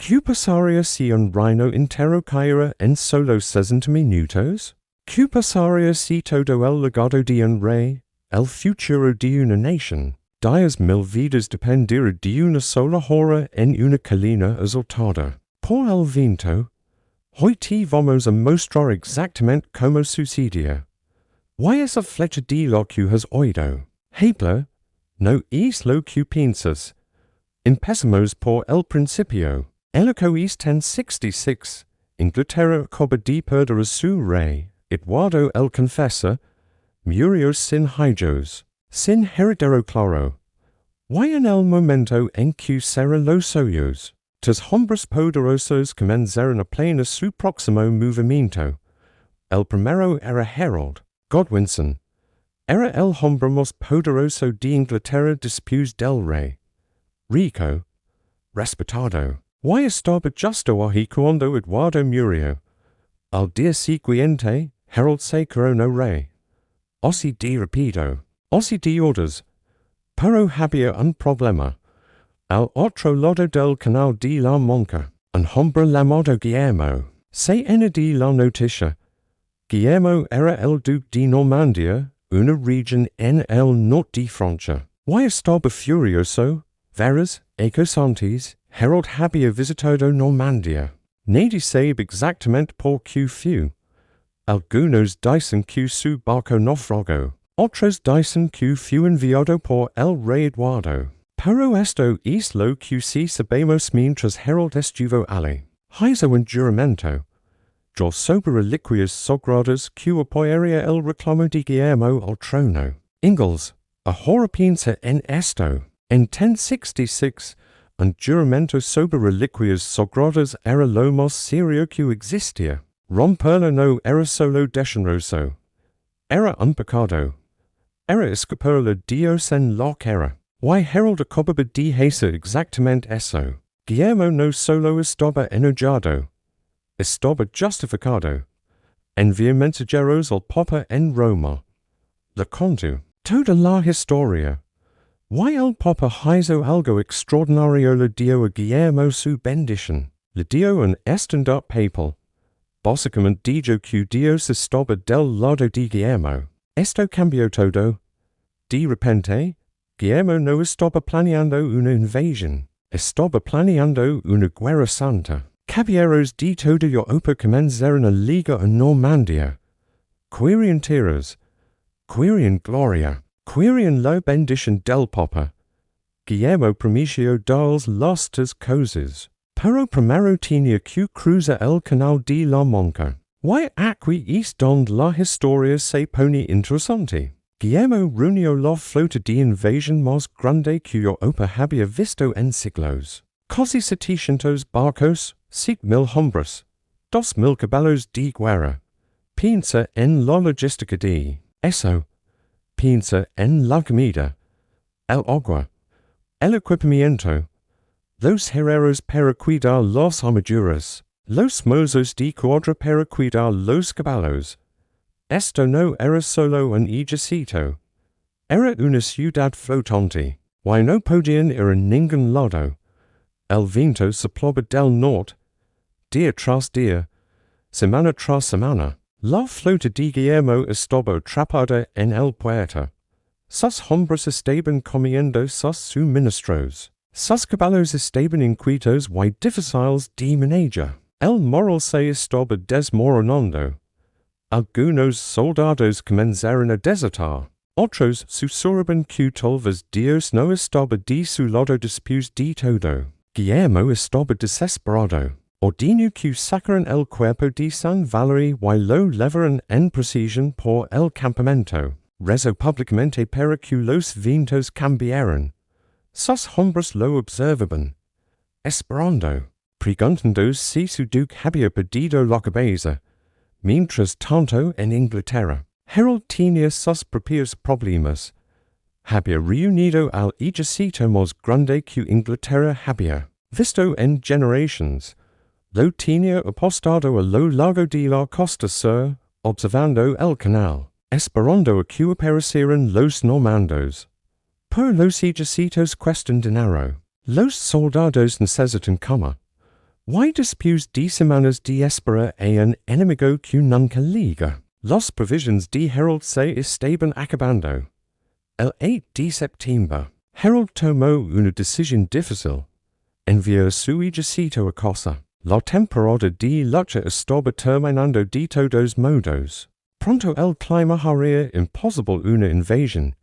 Q passaria si un rhino intero caira en solo sesenta minutos? Q passaria si todo el legado de un rey, el futuro de una nación, dias mil vidas dependera de una sola hora en una colina exaltada. Por el viento, hoy te vamos a mostrar exactamente como sucedía. ¿Why es a flecha de lo que has oído? Hepla, no es lo que piensas. Empezamos por el principio. Bélico es 1066. Inglaterra acaba de perder a su rey. Eduardo el Confessor murió sin hijos, sin heredero claro. ¿Why en el momento en que será los suyos? Tus hombres poderosos comenzaron a planear su próximo movimiento. El primero era Harold Godwinson. Era el hombre más poderoso de Inglaterra después del rey. Rico, respetado. ¿Why estaba justo ahí cuando Eduardo murió? Al día siguiente, Harold se coronó rey. Así de rápido, así de orders. Pero había un problema. Al otro lado del canal de la Mancha, un hombre llamado Guillermo. Se de la noticia. Guillermo era el duque de Normandía, una región en el norte de Francia. ¿Why estaba furioso? Veras, antes, Harold había visitado Normandía. Nadie sabe exactamente por qué fue. Algunos dicen que su barco naufragó. Otros dicen que fue enviado por el rey Eduardo. Pero esto es lo que sí sabemos mientras Harold estuvo allí. Hizo un juramento. Yo sobre reliquias sagradas que apoyaría el reclamo de Guillermo al trono. Ingalls, ahora piensa en esto. En 1066, un juramento sobre reliquias sagradas era lo más serio que existía. Romperlo no era solo deshonroso. Era un pecado. Era escaparle a Dios en la cara. Why Harold acababa de hacer exactamente eso. Guillermo no solo estaba enojado. Estaba justificado. Envió mensajeros al Papa en Roma. Le conto toda la historia. Why el Papa hizo algo extraordinario le dio a Guillermo su bendición. Le dio un estandarte papal. Básicamente dijo que Dios estaba del lado de Guillermo. Esto cambió todo. De repente, Guillermo no estaba planeando una invasión. Estaba planeando una guerra santa. Caballeros de toda Europa comenzaron a liga en Normandía. Querían tierras. Querían gloria. Querían la bendición del Papa. Guillermo prometió darles las tres cosas. Pero primero tenía que cruzar el canal de la Mancha. Why aquí es donde la historia se pone interesante. Guillermo reunió la flota de invasión más grande que Europa había visto en siglos. Casi 700 barcos, 7,000 hombres, 2,000 caballos de guerra. Piensa en la logística de eso. Piensa en la comida, el agua, el equipamiento, los herreros para cuidar las armaduras, los mozos de cuadra para cuidar los caballos. Esto no era solo un ejército. Era una ciudad flotante. Why no podían ir a ningún lado. El viento soplaba del norte. Día tras día. Semana tras semana. La flota de Guillermo estaba atrapada en el puerto. Sus hombres estaban comiendo sus suministros. Sus caballos estaban inquietos y difíciles de manejar. El moral se estaba desmoronando. Algunos soldados comenzaron a desertar. Otros susurraban que tal vez Dios no estaba de su lado después de todo. Guillermo estaba desesperado. Ordenó que sacaran el cuerpo de San Valery y lo llevaran en procesión por el campamento. Rezó públicamente para que los vientos cambiaran. Sus hombres lo observaban, esperando, preguntando si su duque había perdido la cabeza. Mientras tanto en Inglaterra, Harold tenía sus propios problemas. Había reunido al ejército más grande que Inglaterra había visto en generaciones. Lo tenía apostado a lo largo de la costa sur, observando el canal, esperando a que aparecieran los normandos. Por los ejércitos cuestan dinero. Los soldados necesitan comer. Why disputes de semanas de espera en enemigo que nunca liga? Los provisions de Harold se estaban acabando. El 8 de septiembre, Harold tomó una decisión difícil. Envió su ejército a cosa. La temporada de lucha estaba terminando de todos modos. Pronto el clima haría imposible una invasión.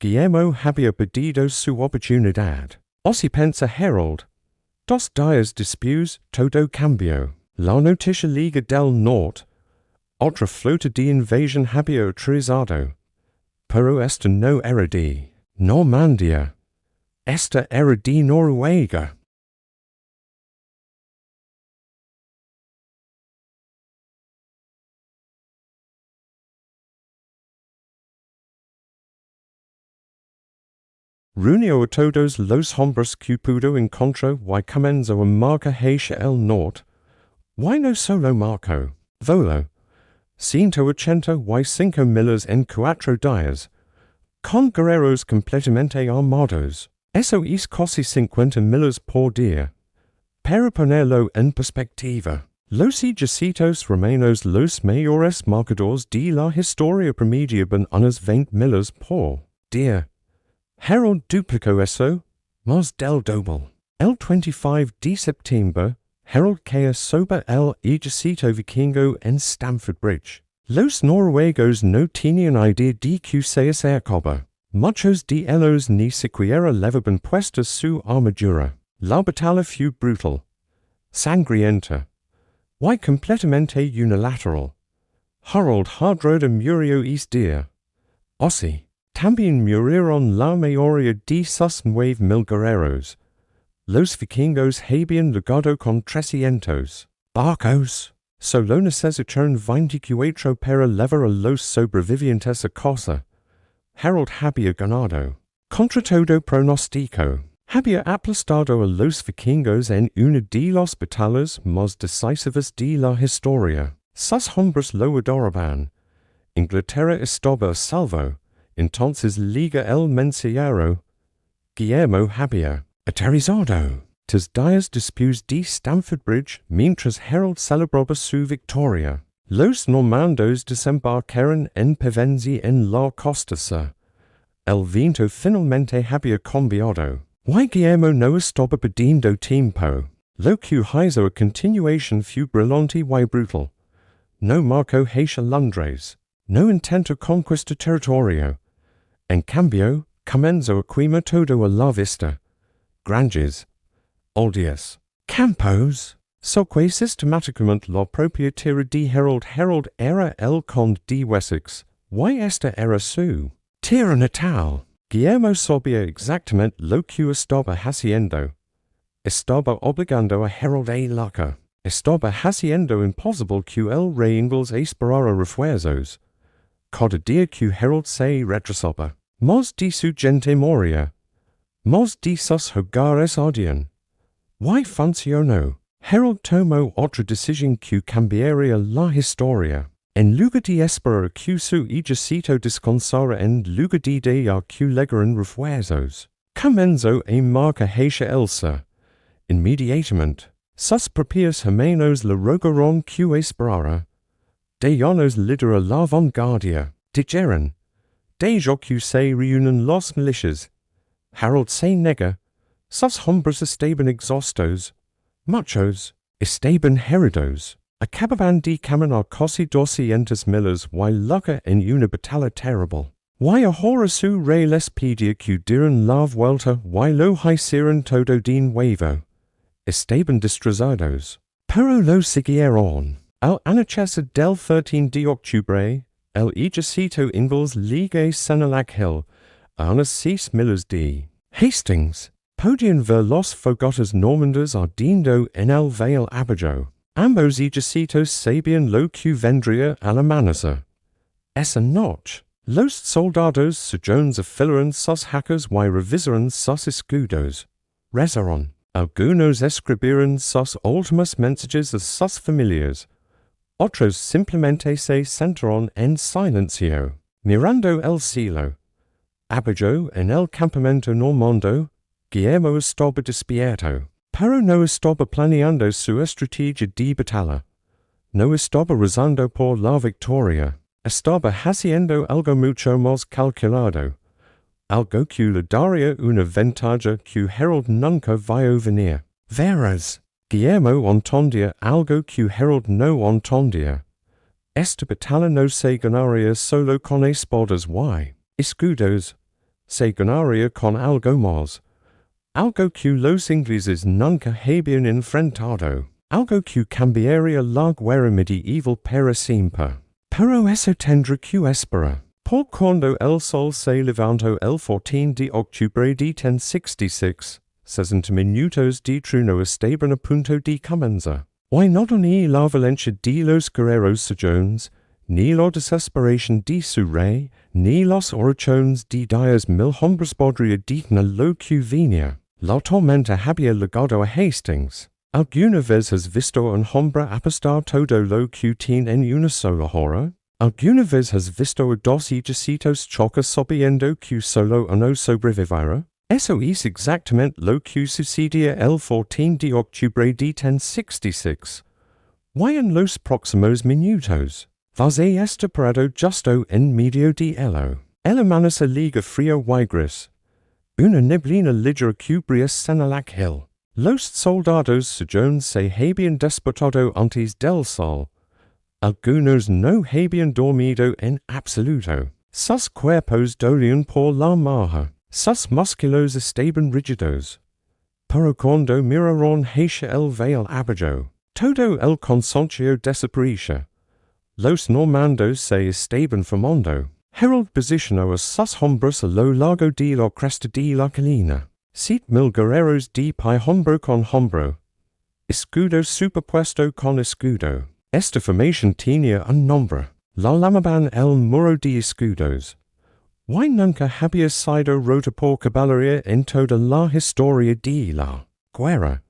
Guillermo había perdido su oportunidad. Así pensa Harold. 2 días después, todo cambió. La noticia Liga del Norte. Otra flota de invasión había aterrizado. Pero esta no era de Normandia. Esta era de Noruega. Reunió a todos los hombres que pudo encontrar y comenzó a marcar hacia el norte. Y no solo marcó, voló. 185 millas en 4 días. Con guerreros completamente armados. Eso es casi 50 millas por día. Para ponerlo en perspectiva, los ejércitos romanos los mayores marcadores de la historia promediaban unas 20 millas por día. Harold duplicó eso, más del doble. El 25 de septiembre, Harold cae sobre el ejército vikingo en Stamford Bridge. Los noruegos no tenían idea de que se acercaba. Muchos de ellos ni siquiera levaban puestas su armadura. La batalla fue brutal, sangrienta, y completamente unilateral. Harold Hardroda murió ese día. Así, también murieron la mayoría de sus 9,000 guerreros. Los vikingos habían llegado con 300 barcos. Solo necesitaron 24 para levar a los sobrevivientes a casa. Harold había ganado. Contra todo pronóstico, había aplastado a los vikingos en una de las batallas más decisivas de la historia. Sus hombres lo adoraban. Inglaterra estaba a salvo. Entonces Liga el Menciero. Guillermo había aterrizado. 2 días después de Stamford Bridge, mientras Harold celebraba su victoria, los normandos desembarcaron en Pevensey en la costa sur. El viento finalmente había cambiado. Y Guillermo no estaba perdiendo tiempo. Lo que hizo a continuación fue brillante y brutal. No marcó hacia Londres. No intentó conquistar territorio. En cambio, comenzó a quemar todo a la vista. Granges, aldeas, campos. So que sistemáticamente la propietaria de Harold era el conde de Wessex. Y esta era su tierra natal. Guillermo sabía exactamente lo que estaba haciendo. Estaba obligando a Harold a lucha. Estaba haciendo imposible que el rey inglés esperara refuerzos. Cada día que Harold se retrasaba, más de su gente moría. Más de sus hogares ardían. Y funcionó. Harold tomó otra decisión que cambiaría la historia. En lugar de esperar que su ejército descansara en lugar de dejar que llegaran refuerzos, comenzó a marcar hacia el sur. Inmediatamente, sus propios hermanos le rogaron que esperara. De llanos lidera la vanguardia. Dijeron, deja que se reúnan los militias. Harold se nega. Sus hombres estaban exhaustos. Muchos estaban heridos. Acababan de caminar casi 200 millas y lucha en una batalla terrible. Y ahora su rey les pedía que dieran la vuelta y lo hicieran todo de nuevo. Estaban destrozados. Pero lo siguieron. Al anochecer del 13 de octubre, el ejército inglés ligue Senelac Hill, a unas 6 millas de Hastings. Podían ver los fogotes normandos ardiendo en el Vale Abajo. Ambos ejércitos sabían lo que vendría al amanecer. Esa noche, los soldados se afilaron sus hacas y revisaron sus escudos. Rezaron. Algunos escribieron sus últimos mensajes a sus familias. Otros simplemente se sentaron en silencio, mirando el cielo. Abajo en el campamento normando, Guillermo estaba despierto. Pero no estaba planeando su estrategia de batalla. No estaba rezando por la victoria. Estaba haciendo algo mucho más calculado. Algo que le daría una ventaja que Harold nunca vio venir. Verás, Guillermo entendía algo que Harold no entendía. Esta batalla no se ganaría solo con espadas y escudos. Se ganaría con algo más. Algo que los ingleses nunca habían enfrentado. Algo que cambiaría la guerra medieval para siempre. Pero eso tendrá que esperar. Por cuando el sol se levantó el 14 de octubre de 1066, 60 minutos de trueno estaban a punto de comenzar. Y no ni la violencia de los guerreros sajones, ni la desesperación de su rey, ni las oraciones de 10,000 hombres podría detener lo que venía. La tormenta había llegado a Hastings. ¿Alguna vez has visto un hombre apostar todo lo que tiene en una sola hora? ¿Alguna vez has visto a dos ejércitos chocar sabiendo que solo uno sobrevivirá? Eso es exactamente lo que sucedía el 14 de octubre de 1066. Y en los próximos minutos, vas a estar parado justo en medio de ello. El amanecer liga frío y gris. Una neblina ligera cubría Senelac Hill. Los soldados sajones se habían despertado antes del sol. Algunos no habían dormido en absoluto. Sus cuerpos dolían por la marcha. Sus músculos estaban rígidos. Pero cuando miraron hacia el valle abajo, todo el consequential desapareció. Los normandos se estaban formando. Harold posicionó a sus hombres a lo largo de la cresta de la colina. 7,000 guerreros de pie hombro con hombro. Escudo superpuesto con escudo. Esta formación tenía un nombre. La llamaban el muro de escudos. Y nunca había sido rota por caballería en toda la historia de la guerra.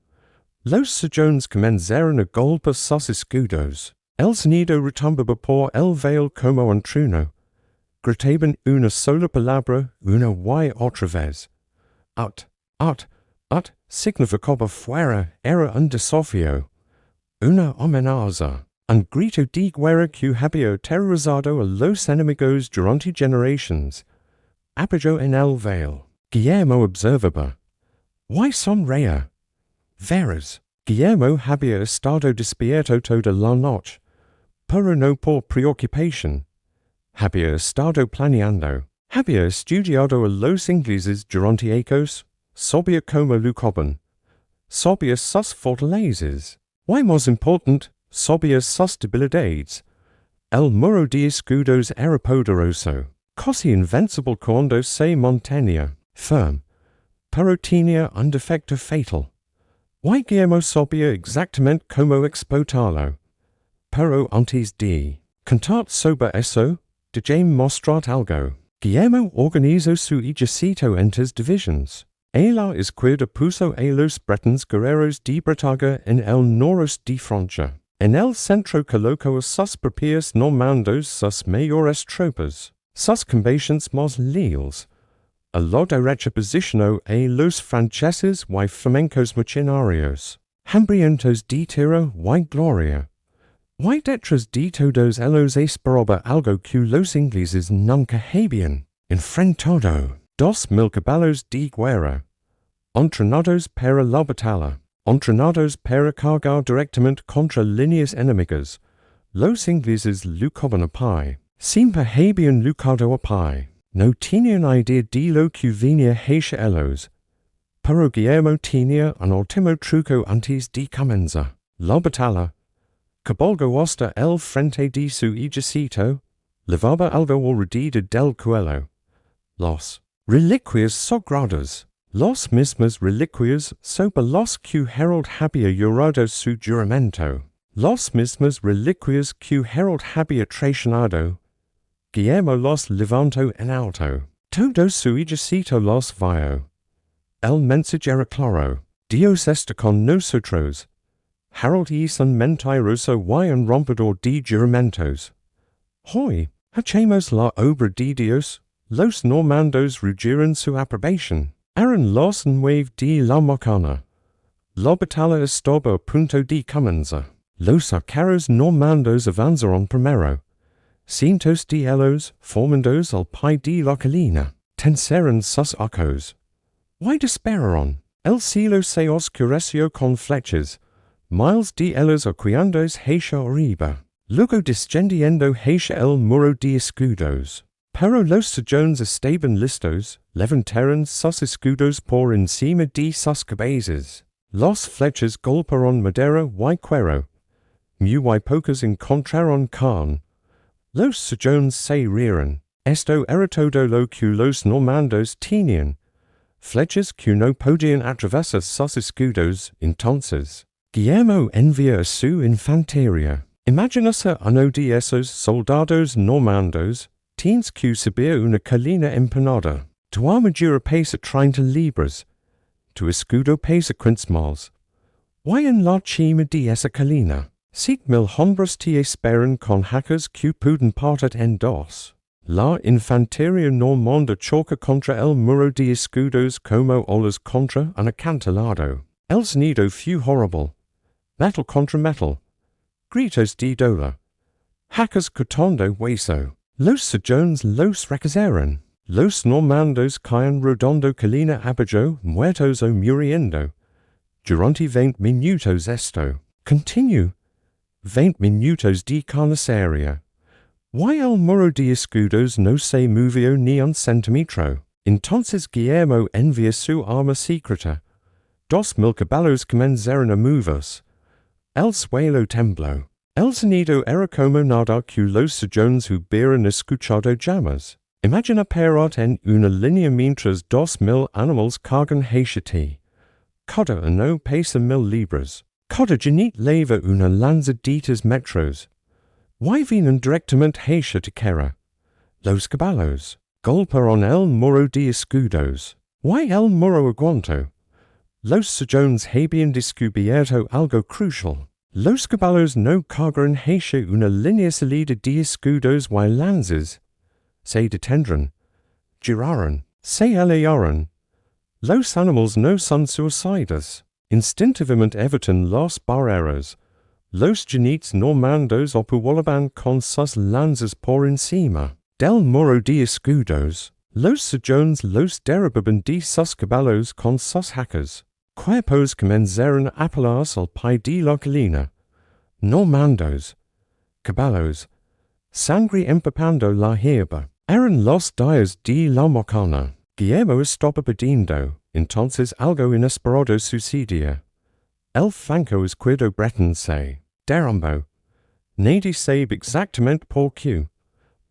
Los sajones comenzaron a golpear sus escudos. El sonido retumbaba por el valle como un trueno. Gritaban una sola palabra, una y otra vez. Significaba fuera, era un desafío. Una amenaza. Un grito de guerra que había aterrorizado a los enemigos durante generaciones. Apoyo en el valle. Guillermo observaba. Y sonreía. Verás, Guillermo había estado despierto toda la noche. Pero no por preocupación. Había estado planeando. Había estudiado a los ingleses durante años. Sabía cómo luchaban. Sabía sus fortalezas. Y más important, sabía sus debilidades. El muro de escudos era poderoso. Casi invencible cuando se mantenía firme. Pero tenía un defecto fatal. Y Guillermo sabía exactamente cómo explotarlo. Pero antes de contar sobre eso, déjame mostrar algo. Guillermo organizó su ejército en 3 divisiones. A la izquierda puso a los bretons guerreros de Bretagne en el noroeste de Francia. En el centro colocó a sus propios normandos sus mayores tropas, sus combatientes más leales. A la derecha posicionó a los franceses y flamencos mercenarios, hambrientos de tierra y gloria. Y detrás de todos ellos esperaba algo que los ingleses nunca habían enfrentado. 2,000 caballos de guerra, entrenados para la batalla, entrenados para cargar directamente contra líneas enemigas. Los ingleses luchaban a pie. Siempre habían luchado a pie. No tenían idea de lo que venía hacia ellos. Pero Guillermo tenía un último truco antes de comenzar la batalla. Cabalgó hasta el frente de su ejército, llevaba algo alrededor del cuello. Las reliquias sagradas, las mismas reliquias sobre las que Harold había jurado su juramento, las mismas reliquias que Harold había traicionado. Guillermo las levantó en alto. Todo su ejército las vio. El mensaje era claro. Dios está con nosotros. Harold es un mentiroso y un rompedor de juramentos. Hoy, hacemos la obra de Dios. Los normandos rugieron su aprobación. Eran las 9 de la mañana. La batalla estaba a punto de comenzar. Los arqueros normandos avanzaron primero. Cientos de ellos, formandos al pie de la colina, tensaron sus arcos. Why desperaron? El cielo se oscureció con flechas. Miles de ellos acriandos hacia arriba. Luego descendiendo hacia el muro de escudos. Pero los sajones estaban listos, levantaron sus escudos por encima de sus cabezas. Las flechas golpearon madera y cuero. Muy pocos encontraron carne. Los sajones se rieron. Esto era todo lo que los normandos tenían. Flechas que no podían atravesar sus escudos, entonces. Guillermo envía a su infantería. Imagínese uno de esos soldados normandos, tienes que subir una colina empinada. Tu armadura pesa 30 libras. Tu escudo pesa 15 más. Why en la cima de esa colina? 5,000 hombres te esperan con hackers que pueden partir en dos. La infantería normanda choca contra el muro de escudos como olas contra un acantilado. El sonido fue horrible. Metal contra metal. Gritos de dolor. Hackers cortando hueso. Los sajones los recazaron. Los normandos caen rodando colina abajo, muertos o muriendo. Durante 20 minutos esto. Continue. 20 minutos de carnicería. Why el muro de escudos no se movió ni un centímetro? Entonces Guillermo envía su arma secreta. 2,000 caballos comenzaron a moverse. El suelo tembló. El sonido era como nada que los sajones hubieran escuchado jamás. Imagina parar en una línea mientras 2,000 animales cargan hacia ti. Cada uno pesa 1,000 libras. Cada jinete lleva una lanza de 3 metros. Why vienen directamente hacia tu cara? Los caballos golpearon el muro de escudos. Why el muro aguantó? Los sajones habían descubierto algo crucial. Los caballos no cargaron hacia una línea salida de escudos y lanzas. Se detendrán. Giraron. Se alejaron. Los animales no son suicidas. Instintivamente evitan las barreras. Los jinetes normandos operaban con sus lanzas por encima del muro de escudos. Los sajones los derribaban de sus caballos con sus hackers. Cuerpos comenzaron a apelarse al pie de la colina. Normandos. Caballos. Sangre empapando la hierba. Eran los días de la macana. Guillermo estaba pidiendo. Entonces algo inesperado sucedía. El flanco izquierdo Breton se derrumbó. Nadie sabe exactamente por qué.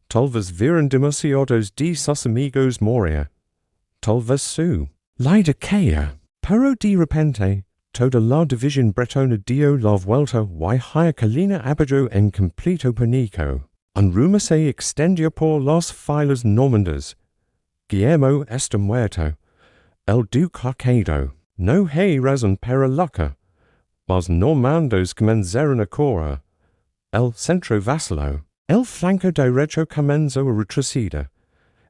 Tal vez vieron demasiados de sus amigos morir. Tal vez su vida caía. Pero de repente, toda la división bretona dio la vuelta y haya colina abajo en completo pánico. Un rumor se extendió por las filas normandas. Guillermo está muerto. El duque ha caído. No hay razón para loca. Los normandos comenzaron a correr. El centro vaciló. El flanco derecho comenzó a retroceder.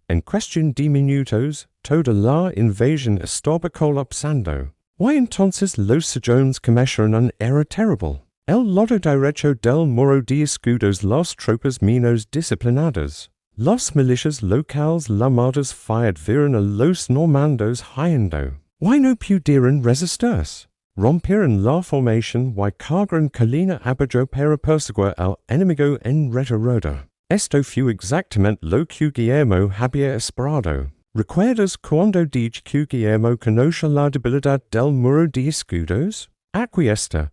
En cuestión de minutos, toda la invasión estaba colapsando. Why entonces los sajones cometieron un error terrible? El lado derecho del muro de escudos las tropas menos disciplinadas. Las milicias locales llamadas fired vieron a los normandos huyendo. Why no pudieron resistirse? Rompieron la formación y cargaron colina abajo para perseguir al enemigo en retirada. Esto fue exactamente lo que Guillermo había esperado. ¿Recuerdas cuando dije que Guillermo conoce la debilidad del muro de escudos? Aquí está.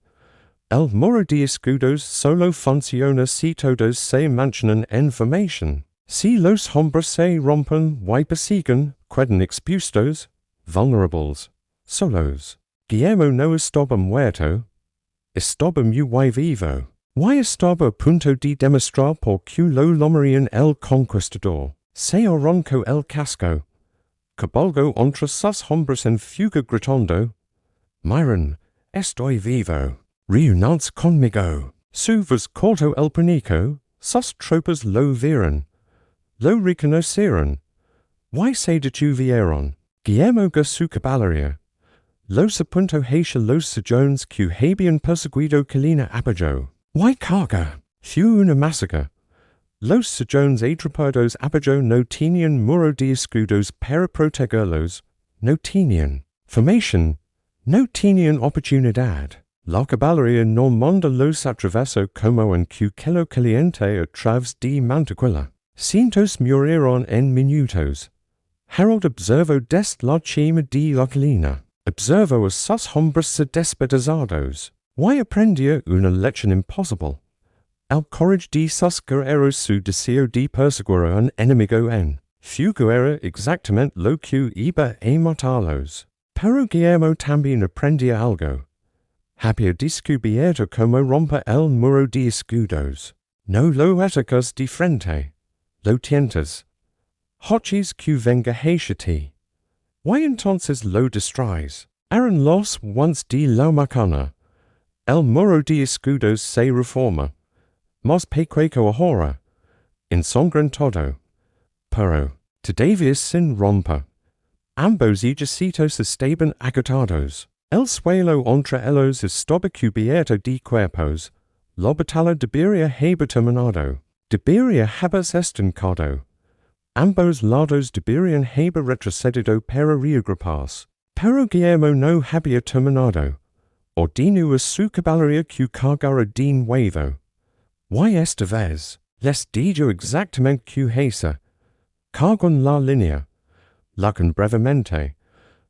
El muro de escudos solo funciona si todos se mantienen en formación. Si los hombres se rompen y persiguen, quedan expuestos, vulnerables, solos. Guillermo no estaba muerto, estaba muy vivo. Y estaba a punto de demostrar por qué lo llamarían el conquistador. Se arrancó el casco. Cabalgó entre sus hombres en fuga gritando: Miren, estoy vivo. Reúnanse conmigo. Su voz cortó el pánico. Sus tropas lo vieron. Lo reconocieron. Y se detuvieron. Guillermo y su caballería. Los apunto hacia los sojourns que habian perseguido Colina Abajo. Y carga. Fu una massacre. Los sojourns atrapados abajo no tenían muro de escudos para protegerlos. No tenían formation. No tenían oportunidad. La caballería no manda los atravesó como en cuquelo caliente a través de Mantequilla. Cientos murieron en minutos. Harold observó desde la cima de la colina. Observó a sus hombres despedazados. Y aprendió una lección imposible. El courage de sus guerreros su deseo de perseguir a un enemigo en. Fuego era exactamente lo que iba a matarlos. Pero Guillermo también aprendía algo. Había descubierto cómo romper el muro de escudos. No lo atacas de frente. Lo tientas. Hochis que venga hacia ti. Y entonces lo destruyes. Eran los once de la macana. El muro de escudos se reforma. Mas pequeño ahora. Ensangrentado. Pero, todavía sin romper. Ambos ejércitos estaban agotados. El suelo entre ellos estaba cubierto de cuerpos. La batalla debería haber terminado. Debería haberse estancado. Ambos lados deberían haber retrocedido para reagruparse. Pero Guillermo no había terminado. Ordenó a su caballería que cargara de nuevo. Y esta vez, les digo exactamente que hice. Cargan la línea. Lacan brevemente.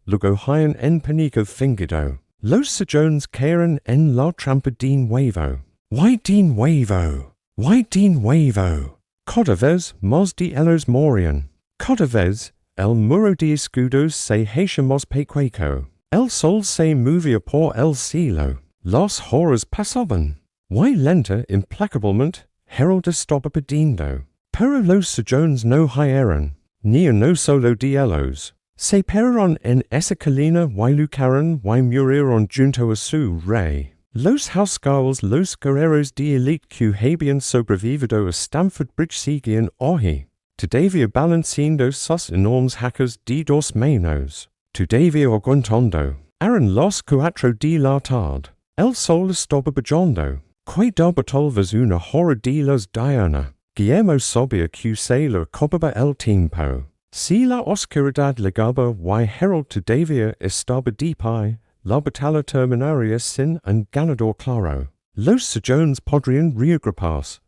Luego hayan en pánico fingido. Los sojourns cayeron en la trampa de nuevo. Y de nuevo. Y de nuevo. Cada vez más de ellos morían. Cada vez, el muro de escudos se hacía más pequeño. El sol se movía por el cielo. Las horas pasaban. Y lenta, implacablemente, Harold estaba pidiendo. Pero los sojourns no hieren. Ni no solo de ellos. Se pararon en esa colina y lucharon y murieron junto a su rey. Los housecarls, los guerreros de élite que habían sobrevivido a Stamford Bridge seguían hoy. Todavía balanceando sus enormes hackers de dos manos. Todavía aguantando. Eran las 4 de la tarde. El sol estaba brillando. Cuidaba tal vez una hora de las diurna. Guillermo sabía que se le acababa el tiempo. Si la oscuridad llegaba y Harold todavía estaba de pie, la batalla terminaría sin un ganador claro. Los sojourns podrían reagruparse.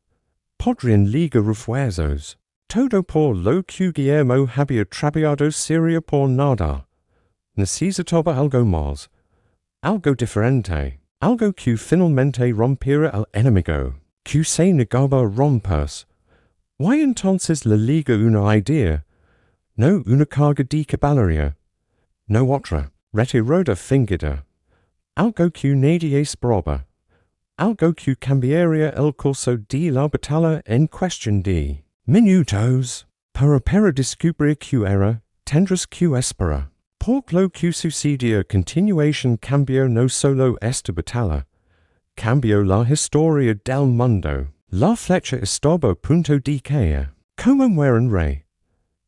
Podrían ligar refuerzos. Todo por lo que Guillermo había trabajado sería por nada. Necesitaba algo más. Algo diferente. Algo que finalmente rompiera al enemigo. Que se negaba a romperse. Y entonces le liga una idea. No una carga de caballería. No otra. Retirada fingida. Algo que nadie esperaba. Algo que cambiaría el curso de la batalla en cuestión de minutos. Para descubrir que era, tendrás que esperar. Por lo que sucedió a continuación cambió no solo esta batalla. Cambió la historia del mundo. La flecha estaba a punto de caer. Como muere un rey.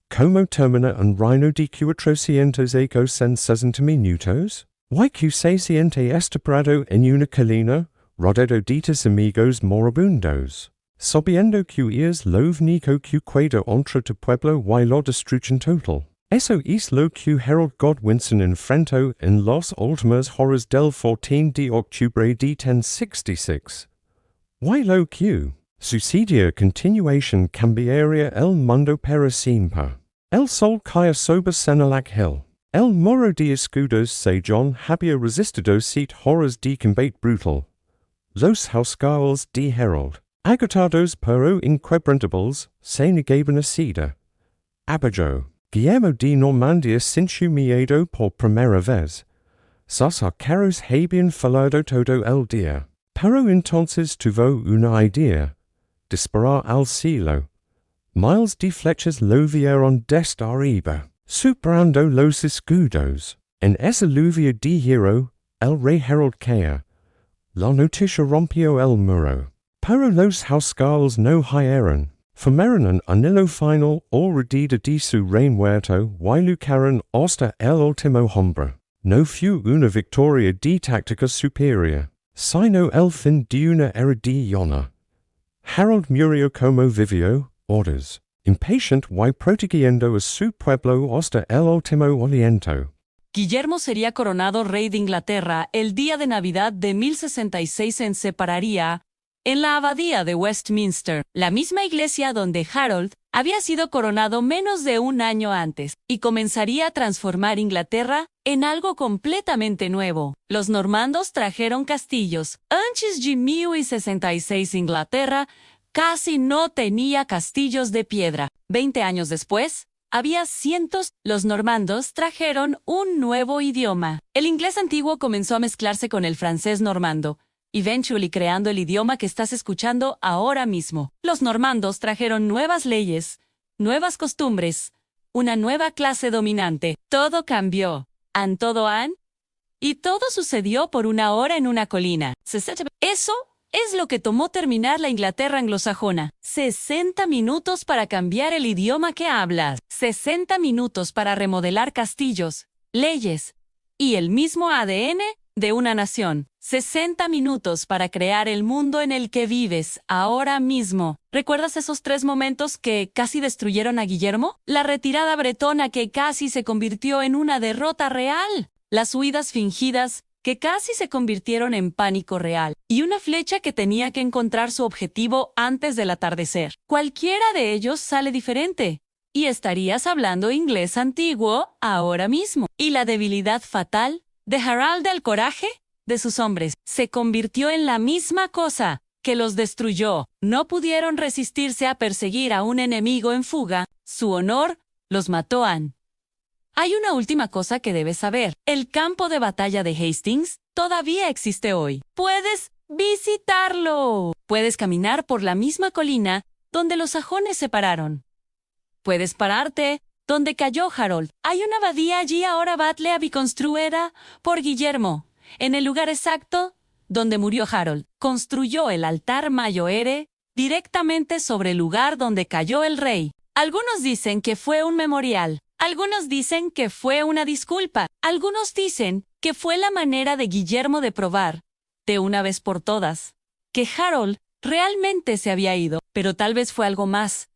Como termina un reino de 460 minutos? Y que se siente estaparado en una colina, rodeado de tus amigos moribundos. Sabiendo que es lo único que queda entre tu pueblo y la destrucción total. Eso es lo que Harold Godwinson enfrentó en las últimas horas del 14 de octubre de 1066. Y lo que sucedió a continuación cambiaría el mundo para siempre. El sol cae sobre Senelac Hill. El muro de escudos se John había resistido 7 horas de combate brutal. Los housecarls de Harold, agotados pero inquebrantables, se negaban a ceder. Abajo, Guillermo de Normandia sintió miedo por primera vez. Sus arqueros habían fallado todo el día. Pero entonces tuvo una idea. Disparar al cielo. Miles de flechas lo vieron desde arriba, superando los escudos. En esa lluvia de hierro, el rey Harold cae. La noticia rompió el muro. Pero los housecarls no hieren. Formaron un anillo final alrededor de su reino muerto y lucharon hasta el último hombre. no fu una victoria de tactica superior, sino el fin de una era de honor. Harold murió como vivió, orders, impatient y protegiendo a su pueblo hasta el último aliento. Guillermo sería coronado rey de Inglaterra el día de Navidad de 1066 en separaría en la abadía de Westminster, la misma iglesia donde Harold había sido coronado menos de un año antes, y comenzaría a transformar Inglaterra en algo completamente nuevo. Los normandos trajeron castillos. Antes de 1066 Inglaterra casi no tenía castillos de piedra. 20 años después, había cientos. Los normandos trajeron un nuevo idioma. El inglés antiguo comenzó a mezclarse con el francés normando, eventually creando el idioma que estás escuchando ahora mismo. Los normandos trajeron nuevas leyes, nuevas costumbres, una nueva clase dominante. Todo cambió. Y todo sucedió por una hora en una colina. Eso es lo que tomó terminar la Inglaterra anglosajona. 60 minutos para cambiar el idioma que hablas. 60 minutos para remodelar castillos, leyes y el mismo ADN de una nación. 60 minutos para crear el mundo en el que vives ahora mismo. ¿Recuerdas esos 3 momentos que casi destruyeron a Guillermo? La retirada bretona que casi se convirtió en una derrota real. Las huidas fingidas que casi se convirtieron en pánico real. Y una flecha que tenía que encontrar su objetivo antes del atardecer. Cualquiera de ellos sale diferente. Y estarías hablando inglés antiguo ahora mismo. Y la debilidad fatal de Harold, el coraje de sus hombres, se convirtió en la misma cosa que los destruyó. No pudieron resistirse a perseguir a un enemigo en fuga. Su honor los mató. Hay una última cosa que debes saber. El campo de batalla de Hastings todavía existe hoy. Puedes visitarlo. Puedes caminar por la misma colina donde los sajones se pararon. Puedes pararte donde cayó Harold. Hay una abadía allí ahora battle construida por Guillermo, en el lugar exacto donde murió Harold. Construyó el altar mayor directamente sobre el lugar donde cayó el rey. Algunos dicen que fue un memorial. Algunos dicen que fue una disculpa. Algunos dicen que fue la manera de Guillermo de probar, de una vez por todas, que Harold realmente se había ido. Pero tal vez fue algo más.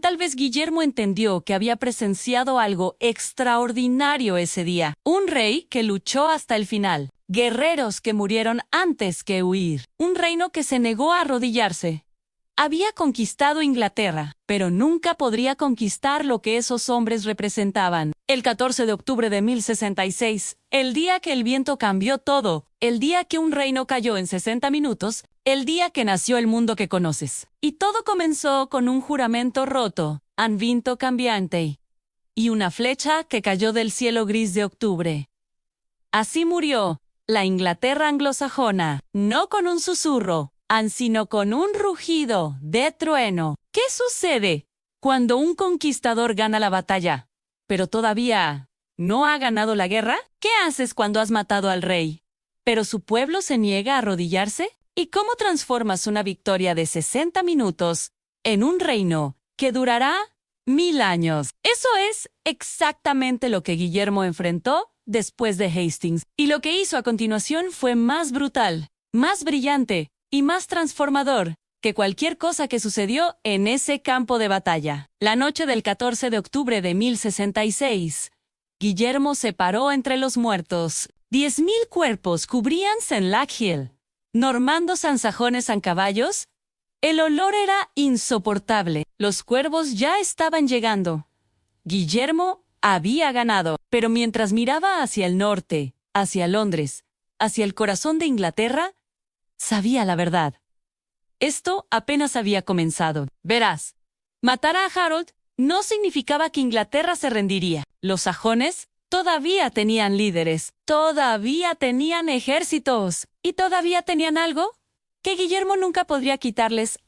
Tal vez Guillermo entendió que había presenciado algo extraordinario ese día. Un rey que luchó hasta el final. Guerreros que murieron antes que huir. Un reino que se negó a arrodillarse. Había conquistado Inglaterra, pero nunca podría conquistar lo que esos hombres representaban. El 14 de octubre de 1066, el día que el viento cambió todo, el día que un reino cayó en 60 minutos, el día que nació el mundo que conoces. Y todo comenzó con un juramento roto, un viento cambiante, y una flecha que cayó del cielo gris de octubre. Así murió la Inglaterra anglosajona, no con un susurro, sino con un rugido de trueno. ¿Qué sucede cuando un conquistador gana la batalla, pero todavía no ha ganado la guerra? ¿Qué haces cuando has matado al rey, pero su pueblo se niega a arrodillarse? ¿Y cómo transformas una victoria de 60 minutos en un reino que durará 1000 años? Eso es exactamente lo que Guillermo enfrentó después de Hastings. Y lo que hizo a continuación fue más brutal, más brillante y más transformador que cualquier cosa que sucedió en ese campo de batalla. La noche del 14 de octubre de 1066, Guillermo se paró entre los muertos. 10.000 cuerpos cubrían Senlac Hill. Normandos ansajones en caballos. El olor era insoportable. Los cuervos ya estaban llegando. Guillermo había ganado, pero mientras miraba hacia el norte, hacia Londres, hacia el corazón de Inglaterra, sabía la verdad. Esto apenas había comenzado. Verás, matar a Harold no significaba que Inglaterra se rendiría. Los sajones todavía tenían líderes, todavía tenían ejércitos, y todavía tenían algo que Guillermo nunca podría quitarles: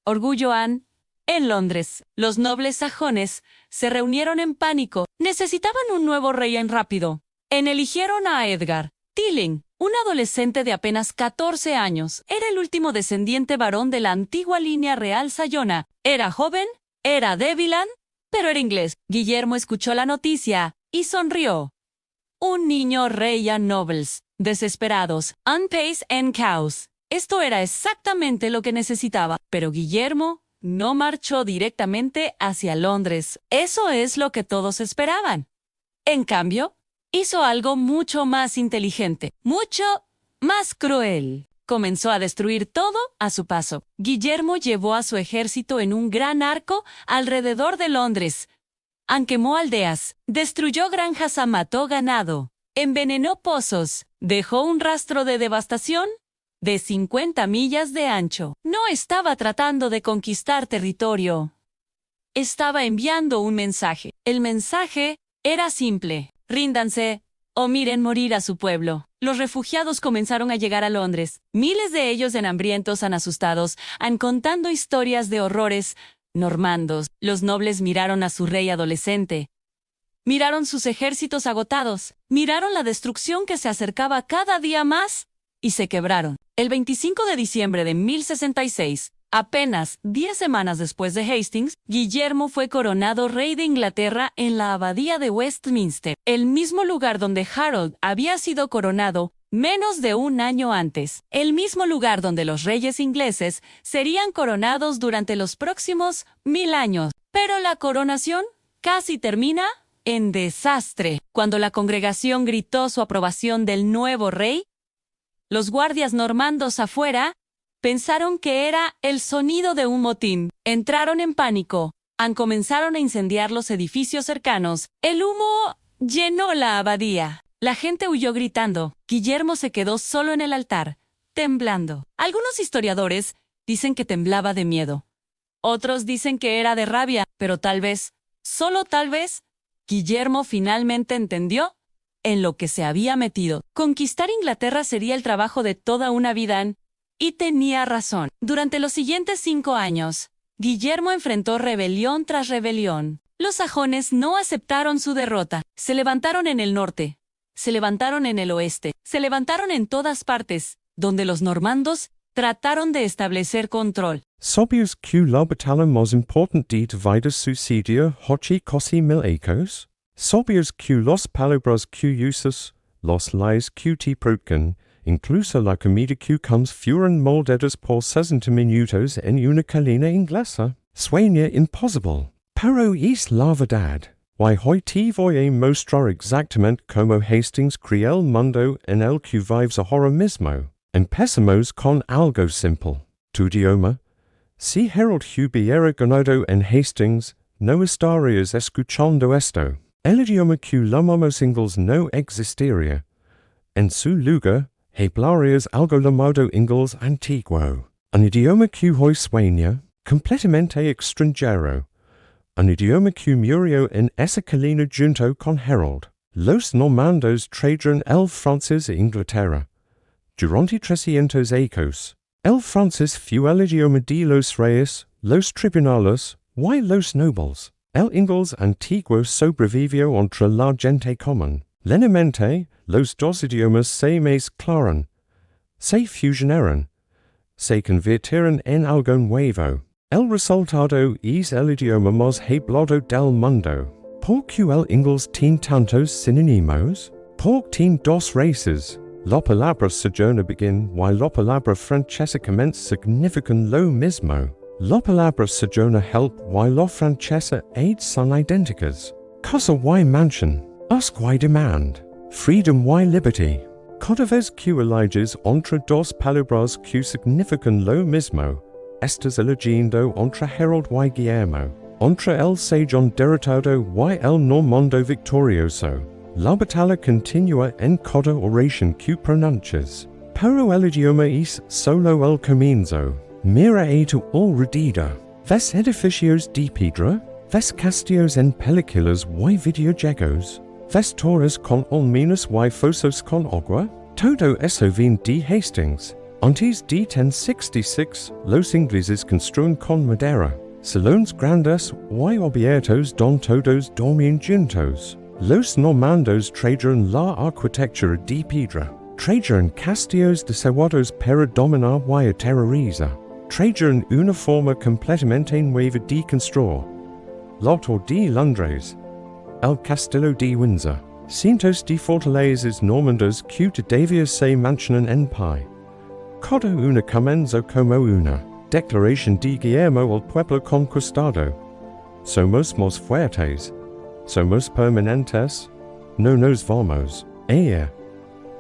orgullo en Londres. Los nobles sajones se reunieron en pánico. Necesitaban un nuevo rey rápido. Eligieron a Edgar Tilling, un adolescente de apenas 14 años. Era el último descendiente varón de la antigua línea real sayona. Era joven, era débil, pero era inglés. Guillermo escuchó la noticia y sonrió. un niño rey a nobles, desesperados, unpays and cows. Esto era exactamente lo que necesitaba, pero Guillermo no marchó directamente hacia Londres. Eso es lo que todos esperaban. En cambio, hizo algo mucho más inteligente, mucho más cruel. Comenzó a destruir todo a su paso. Guillermo llevó a su ejército en un gran arco alrededor de Londres. Quemó aldeas, destruyó granjas, mató ganado, envenenó pozos, dejó un rastro de devastación de 50 millas de ancho. No estaba tratando de conquistar territorio. Estaba enviando un mensaje. El mensaje era simple: ríndanse o miren morir a su pueblo. Los refugiados comenzaron a llegar a Londres, miles de ellos hambrientos, asustados, contando historias de horrores normandos. Los nobles miraron a su rey adolescente. Miraron sus ejércitos agotados. Miraron la destrucción que se acercaba cada día más y se quebraron. El 25 de diciembre de 1066, apenas 10 semanas después de Hastings, Guillermo fue coronado rey de Inglaterra en la abadía de Westminster, el mismo lugar donde Harold había sido coronado menos de un año antes, el mismo lugar donde los reyes ingleses serían coronados durante los próximos 1000 años. Pero la coronación casi termina en desastre. Cuando la congregación gritó su aprobación del nuevo rey, los guardias normandos afuera pensaron que era el sonido de un motín. Entraron en pánico. Comenzaron a incendiar los edificios cercanos. El humo llenó la abadía. La gente huyó gritando. Guillermo se quedó solo en el altar, temblando. Algunos historiadores dicen que temblaba de miedo. Otros dicen que era de rabia, pero tal vez, solo tal vez, Guillermo finalmente entendió en lo que se había metido. Conquistar Inglaterra sería el trabajo de toda una vida, y tenía razón. Durante los siguientes 5 años, Guillermo enfrentó rebelión tras rebelión. Los sajones no aceptaron su derrota. Se levantaron en el norte. Se levantaron en el oeste, se levantaron en todas partes, donde los normandos trataron de establecer control. Sobius q la batalla más importante dividas suicidio hochi cosi mil ecos. Sobius q los palabras q usus, los lies q te producan, incluso la comida q comes fueron moldedas por 60 minutos en una calina inglesa. Sueña impossible. Pero es la verdad. Why hoy te voy a mostrar exactamente como Hastings creó el mundo en el que vives ahora mismo. Empecemos con algo simple. Tu idioma. Si Harold hubiera ganado en Hastings, no estarías escuchando esto. El idioma que llamamos inglés no existiría. En su lugar, hablarías algo llamado inglés antiguo. Un idioma que hoy sueña, completamente extranjero. Un idioma que murió en esa colina junto con Harold. Los normandos trajeron el francés a Inglaterra. Durante 300 años, el francés fue el idioma de los reyes, los tribunales, y los nobles. El inglés antiguo sobrevivió entre la gente común. Lentamente, los dos idiomas se mezclaron, se fusionaron, se convirtieron en algo nuevo. El resultado es el idioma más hablado del mundo. ¿Por qué el inglés tiene tantos sinónimos? Porque tiene dos raíces. La palabra sojourner begin y la palabra francesa comienza significan lo mismo. La palabra sojourner help y la francesa aid son idénticas. Cosa y mansion. Ask y demand. Freedom y liberty. Cada vez que eliges entre dos palabras que significan lo mismo, estás eligiendo entre Harold y Guillermo, entre el sajón derrotado y el normando victorioso. La batalla continúa en cada oración que pronuncias, pero el idioma es solo el comienzo. Mira a tu alrededor. ¿Ves edificios de piedra? ¿Ves castillos en películas y videojuegos? ¿Ves torres con almenas y fosos con agua? Todo eso viene de Hastings. Antes de 1066, los ingleses construyen con madera, salones grandes y abiertos donde todos dormían juntos. Los normandos trajeron la arquitectura de piedra, trajeron castillos deseados para dominar y aterrorizar, trajeron una forma completamente nueva de construir. La Torre de Londres, el Castillo de Windsor, Cientos de fortalezas normandas que todavía se mantienen en pie. Cada una comenzó como una declaración de Guillermo al pueblo conquistado. Somos más fuertes. Somos permanentes. No nos vamos a ir.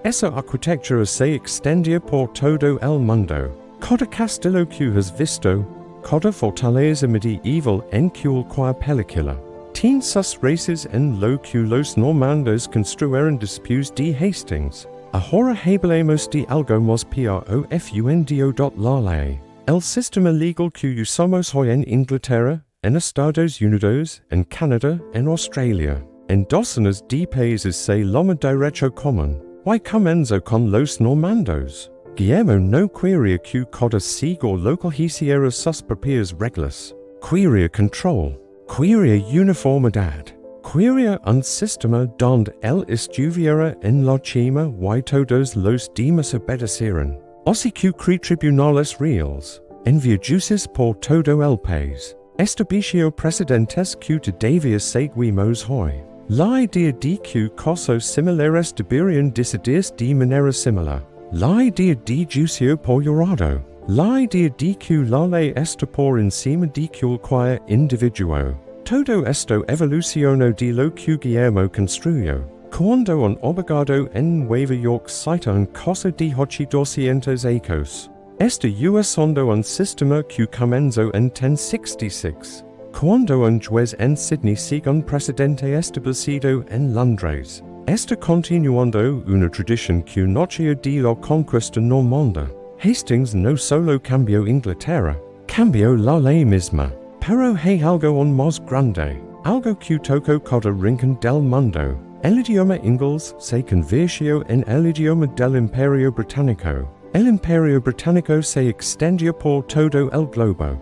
Esa arquitectura se extendía por todo el mundo. Cada castillo que has visto, cada fortaleza medieval en cualquier película, tiene sus raíces en lo que los normandos construyeron después de Hastings. Ahora hablaremos de algo más profundo la ley. El sistema legal que usamos hoy en Inglaterra, en Estados Unidos, en Canadá, en Australia, en docenas de países se llama derecho común. Y comenzó con los normandos. Guillermo no quería que cada siglo local hiciera sus propias reglas. Quería control. Quería uniformidad. Quería un sistema donde él estuviera en la cima y todos los demás obedecieran. Así que creó tribunales reales, enviados por todo el país. Estableció precedentes que todavía seguimos hoy. La idea de que casos similares deberían decidirse de manera similar. La idea de juicio por jurado. La idea de que la ley está por encima de cualquier individuo. Todo esto evolucionó de lo que Guillermo construyó. Cuando un abogado en Nueva York cita un caso de 800 acres. Está usando un sistema que comenzó en 1066. Cuando un juez en Sydney sigue un precedente establecido en Londres, está continuando una tradición que nació de la conquista normanda. Hastings no solo cambió Inglaterra, cambió la ley misma, pero hay algo aún más grande, algo que tocó cada rincón del mundo. El idioma inglés se convirtió en el idioma del Imperio Británico. El Imperio Británico se extendió por todo el globo.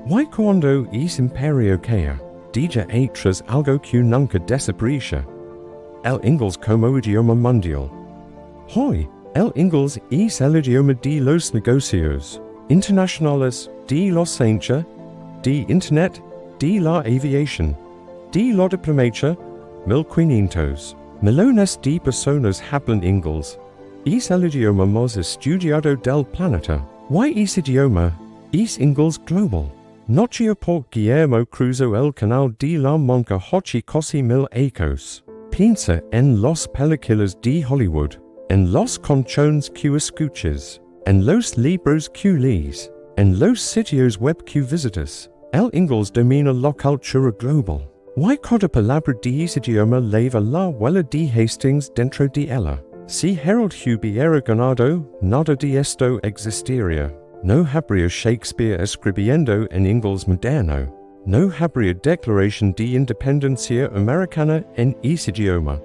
Y cuando es imperio cae, dicha tras algo que nunca desapareció. El inglés como idioma mundial. Hoy, el inglés es el idioma de los negocios internacionales, de la ciencia, de internet, de la aviación, de la diplomacia. 1500 millones de personas hablan inglés. Es el idioma más estudiado del planeta. Y ese idioma es inglés global. Nació por Guillermo cruzó el canal de la Mancha hace casi 1000 años. Piensa en las películas de Hollywood, en los canciones que escuchas, en los libros que lees, en los sitios web que visitas. El inglés domina la cultura global. Y cada palabra de ese idioma lleva la huella de Hastings dentro de ella. Si Harold hubiera ganado, nada de esto existiría. No habría Shakespeare escribiendo en inglés moderno. No habría declaración de independencia americana en ese idioma.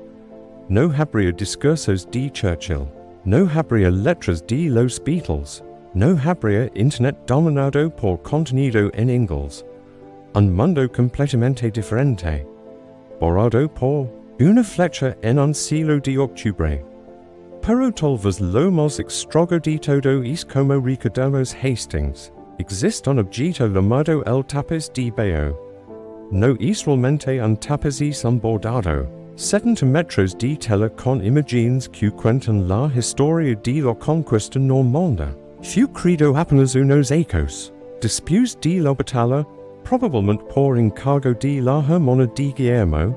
No habría discursos de Churchill. No habría letras de los Beatles. No habría internet dominado por contenido en inglés. Un mundo completamente diferente. Borrado por una flecha en un cielo de octubre. Pero tal vez lo más extraño de todo es como recordamos Hastings. Existe un objeto llamado el tapiz de Bélico. No es realmente un tapiz, es un bordado. 70 metros de tela con imágenes que cuentan la historia de la conquista normanda. Fue creado apenas unos años después de la batalla, probablemente por encargo de la hermana de Guillermo,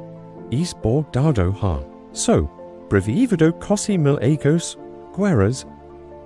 es bordado brevivido casi 1000 años, guerras,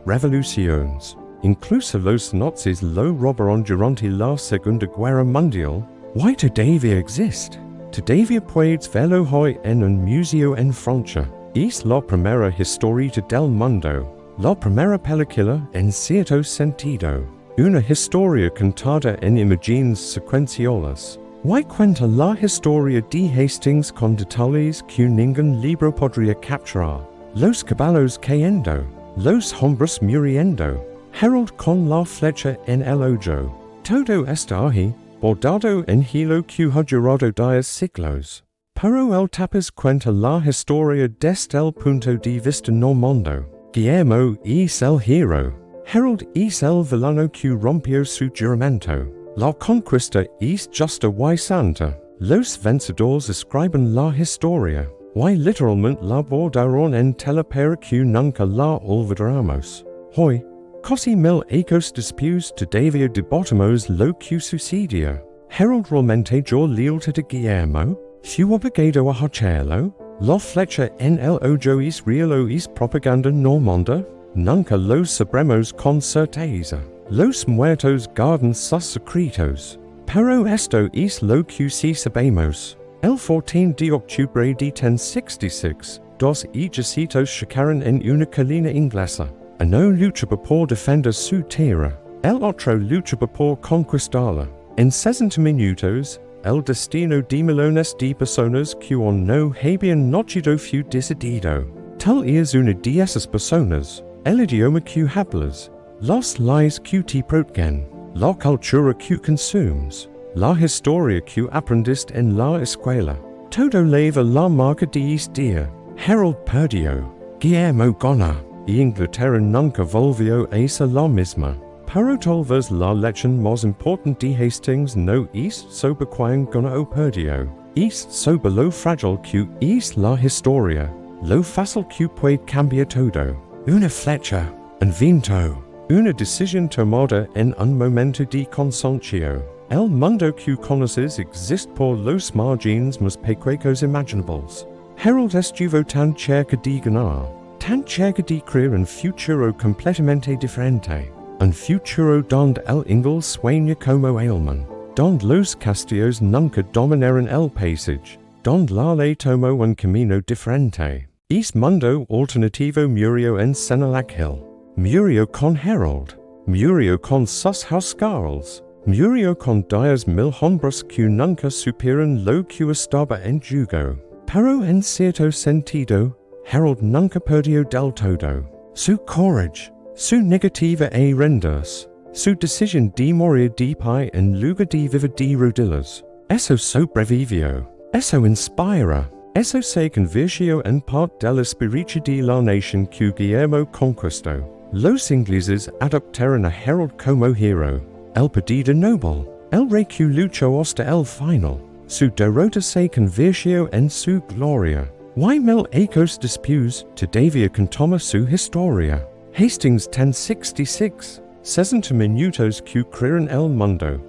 revoluciones. Incluso los nazis lo robaron durante la Segunda Guerra Mundial. Y todavía existe. Todavía puedes verlo hoy en un museo en Francia. Es la primera historia del mundo. La primera película en cierto sentido. Una historia contada en imágenes secuenciales. Y cuenta la historia de Hastings con detalles que ningún libro podría capturar. Los caballos cayendo. Los hombres muriendo. Harold con la flecha en el ojo. Todo está ahí, bordado en hilo que ha durado 10 siglos. Pero el tapiz cuenta la historia desde el punto de vista normando. Guillermo es el hero. Harold es el villano que rompió su juramento. La conquista es justa y santa. Los vencedores escriben la historia. Y literalmente la bordaron en telepera que nunca la olvidamos. Hoy, così mil ecos dispus todavía debatamos lo que sucedió. Harold realmente yo lealtad de Guillermo, fue obligado a hacerlo, la flecha en el ojo es real o es propaganda normanda, nunca los sabremos con certeza. Los muertos guardan sus secretos, pero esto es lo que sí sabemos. El 14 de octubre de 1066, dos ejércitos chocaron en una colina inglesa. Uno luchaba por defender su tierra, el otro luchaba por conquistarla. En 60 minutos, el destino de millones de personas que no habían nacido fue decidido. Tal es una de esas personas, el idioma que hablas, las leyes que te protegen, la cultura que consumes, la historia que aprendiste en la escuela. Todo lleva la marca de este día. Harold perdió, Guillermo gana, y Inglaterra nunca volvió a ser la misma. Pero tal vez la lección más importante de Hastings no es sobre quién gana o perdió, es sobre lo frágil que es la historia, lo fácil que puede cambiar todo. Una flecha, un viento, una decisión tomada en un momento de cansancio. El mundo que conoces existe por los margines más pequeños imaginables. Harold estuvo tan cerca de ganar, tan cerca de crear un futuro completamente diferente. Un futuro donde el ingle sueña como Aylman, donde los castillos nunca dominaron el paisaje, donde la ley tomó un camino diferente. Es mundo alternativo murió en Senelac Hill, murió con Harold, murió con sus housecarls, murió con 10,000 hombres que nunca supieron lo que estaba en juego. Pero en cierto sentido, Harold nunca perdió del todo su courage, su negativa a rendirse, su decisión de morir de pie en lugar de vivir de rodillas. Eso sobrevivió, eso inspira, eso se convirtió en parte del espíritu de la nación que Guillermo conquistó. Los ingleses adoptaron a Harold como hero, el pedido noble, el rey que luchó hasta el final. Su derrota se convirtió en su gloria. Y mil ecos después todavía contamos su historia. Hastings 1066, 60 minutos que crearon el mundo.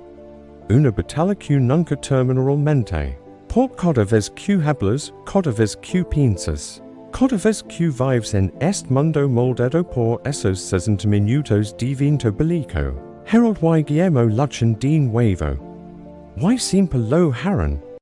Una batalla que nunca terminó realmente. Por cada vez que hablas, cada vez que piensas, cada vez que vives en este mundo moldado por esos 60 minutos de viento bélico. Harold y Guillermo luchan de nuevo. Y siempre lo harán,